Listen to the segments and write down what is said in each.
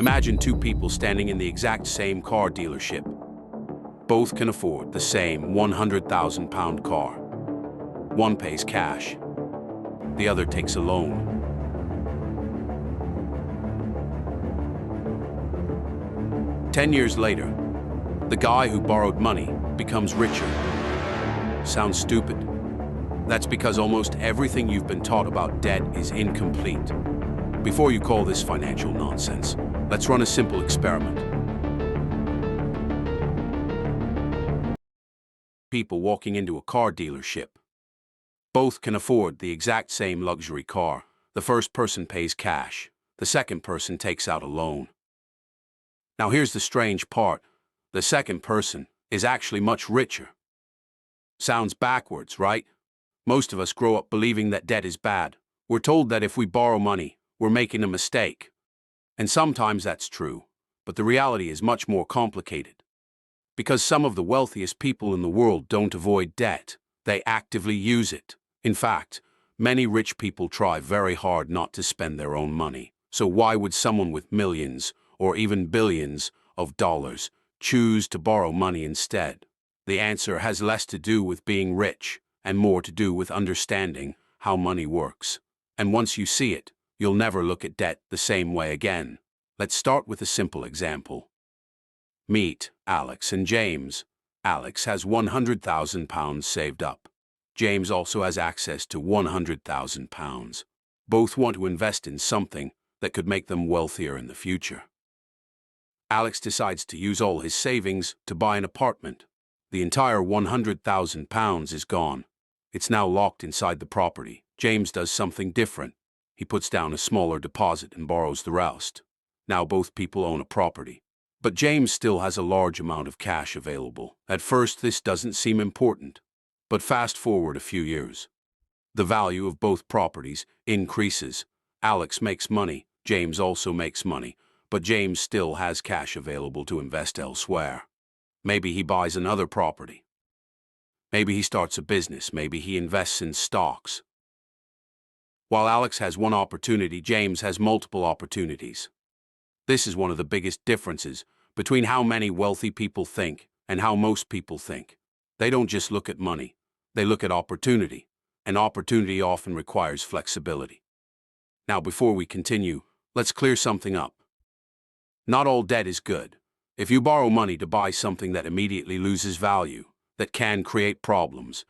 Imagine two people standing in the exact same car dealership. Both can afford the same £100,000 car. One pays cash, the other takes a loan. Ten years later, the guy who borrowed money becomes richer. Sounds stupid? That's because almost everything you've been taught about debt is incomplete. Before you call this financial nonsense, let's run a simple experiment. People walking into a car dealership. Both can afford the exact same luxury car. The first person pays cash. The second person takes out a loan. Now here's the strange part. The second person is actually much richer. Sounds backwards, right? Most of us grow up believing that debt is bad. We're told that if we borrow money, we're making a mistake. And sometimes that's true, but the reality is much more complicated. Because some of the wealthiest people in the world don't avoid debt, they actively use it. In fact, many rich people try very hard not to spend their own money. So why would someone with millions or even billions of dollars choose to borrow money instead? The answer has less to do with being rich and more to do with understanding how money works. And once you see it, you'll never look at debt the same way again. Let's start with a simple example. Meet Alex and James. Alex has £100,000 saved up. James also has access to £100,000. Both want to invest in something that could make them wealthier in the future. Alex decides to use all his savings to buy an apartment. The entire £100,000 is gone. It's now locked inside the property. James does something different. He puts down a smaller deposit and borrows the rest. Now both people own a property. But James still has a large amount of cash available. At first, this doesn't seem important. But fast forward a few years. The value of both properties increases. Alex makes money. James also makes money. But James still has cash available to invest elsewhere. Maybe he buys another property. Maybe he starts a business. Maybe he invests in stocks. While Alex has one opportunity, James has multiple opportunities. This is one of the biggest differences between how many wealthy people think and how most people think. They don't just look at money. They look at opportunity. And opportunity often requires flexibility. Now, before we continue, let's clear something up. Not all debt is good. If you borrow money to buy something that immediately loses value, that can create problems.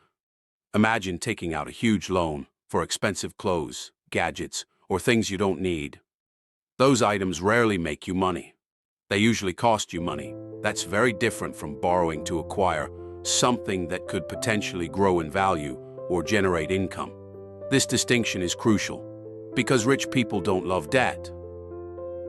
Imagine taking out a huge loan for expensive clothes, gadgets, or things you don't need. Those items rarely make you money. They usually cost you money. That's very different from borrowing to acquire something that could potentially grow in value or generate income. This distinction is crucial because rich people don't love debt.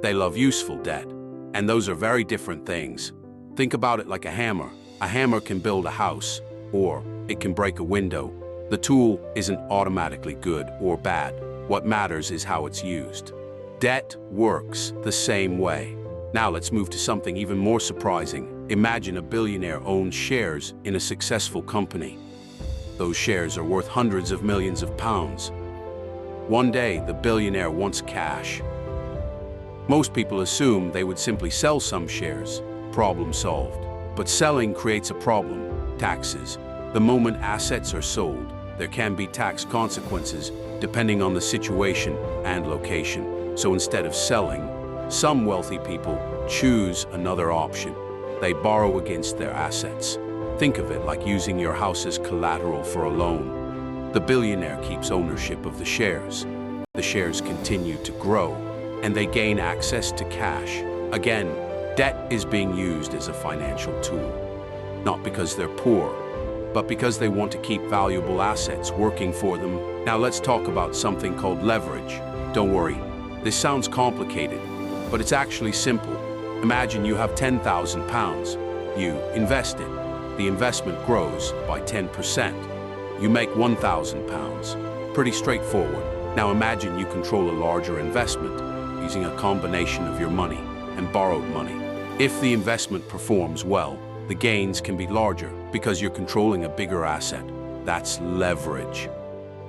They love useful debt, and those are very different things. Think about it like a hammer. A hammer can build a house, or it can break a window. The tool isn't automatically good or bad. What matters is how it's used. Debt works the same way. Now let's move to something even more surprising. Imagine a billionaire owns shares in a successful company. Those shares are worth hundreds of millions of pounds. One day, the billionaire wants cash. Most people assume they would simply sell some shares. Problem solved. But selling creates a problem. Taxes. The moment assets are sold, there can be tax consequences depending on the situation and location. So instead of selling, some wealthy people choose another option. They borrow against their assets. Think of it like using your house as collateral for a loan. The billionaire keeps ownership of the shares. The shares continue to grow, and they gain access to cash. Again, debt is being used as a financial tool, not because they're poor, but because they want to keep valuable assets working for them. Now let's talk about something called leverage. Don't worry, this sounds complicated, but it's actually simple. Imagine you have £10,000. You invest it. The investment grows by 10%. You make £1,000. Pretty straightforward. Now imagine you control a larger investment using a combination of your money and borrowed money. If the investment performs well, the gains can be larger because you're controlling a bigger asset. That's leverage.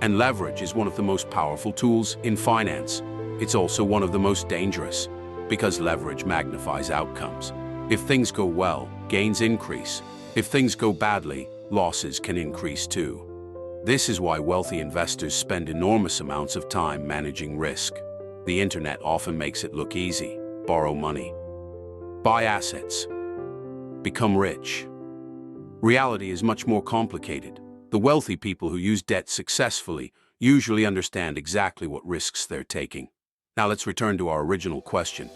And leverage is one of the most powerful tools in finance. It's also one of the most dangerous. Because leverage magnifies outcomes. If things go well, gains increase. If things go badly, losses can increase too. This is why wealthy investors spend enormous amounts of time managing risk. The internet often makes it look easy. Borrow money. Buy assets. Become rich. Reality is much more complicated. The wealthy people who use debt successfully usually understand exactly what risks they're taking. Now let's return to our original question.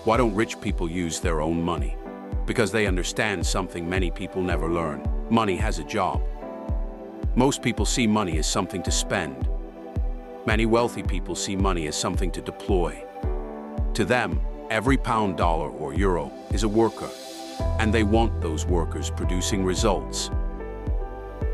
Why don't rich people use their own money? Because they understand something many people never learn. Money has a job. Most people see money as something to spend. Many wealthy people see money as something to deploy. To them, every pound, dollar, or euro is a worker, and they want those workers producing results.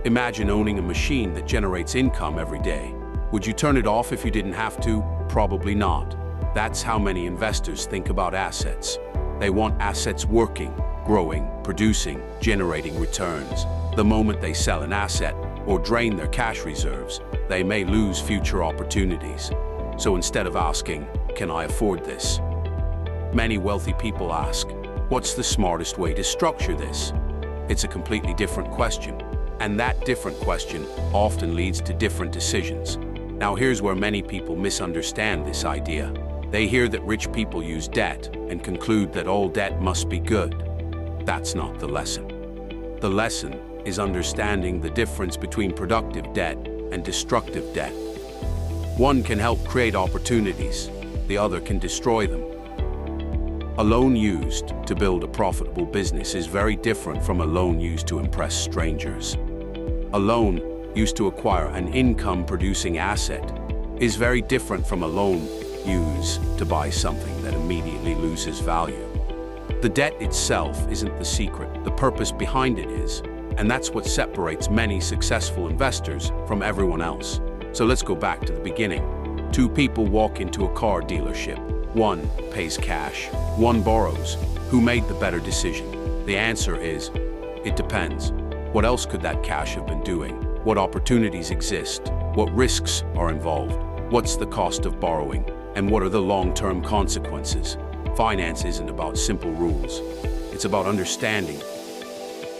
Imagine owning a machine that generates income every day. Would you turn it off if you didn't have to? Probably not. That's how many investors think about assets. They want assets working, growing, producing, generating returns. The moment they sell an asset or drain their cash reserves, they may lose future opportunities. So instead of asking, "Can I afford this?" many wealthy people ask, "What's the smartest way to structure this?" It's a completely different question, and that different question often leads to different decisions. Now here's where many people misunderstand this idea. They hear that rich people use debt and conclude that all debt must be good. That's not the lesson. The lesson is understanding the difference between productive debt and destructive debt. One can help create opportunities, the other can destroy them. A loan used to build a profitable business is very different from a loan used to impress strangers. A loan used to acquire an income-producing asset is very different from a loan used to buy something that immediately loses value. The debt itself isn't the secret, the purpose behind it is, and that's what separates many successful investors from everyone else. So let's go back to the beginning. Two people walk into a car dealership. One pays cash, one borrows. Who made the better decision? The answer is, it depends. What else could that cash have been doing? What opportunities exist? What risks are involved? What's the cost of borrowing? And what are the long-term consequences? Finance isn't about simple rules. It's about understanding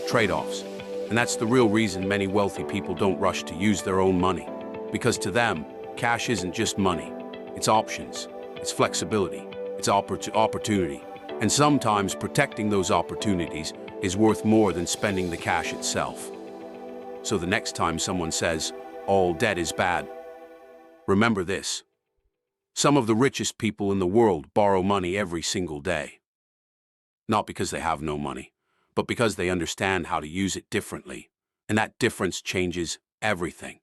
trade-offs. And that's the real reason many wealthy people don't rush to use their own money. Because to them, cash isn't just money. It's options, it's flexibility, it's opportunity. And sometimes protecting those opportunities is worth more than spending the cash itself. So the next time someone says, "All debt is bad," remember this. Some of the richest people in the world borrow money every single day. Not because they have no money, but because they understand how to use it differently. And that difference changes everything.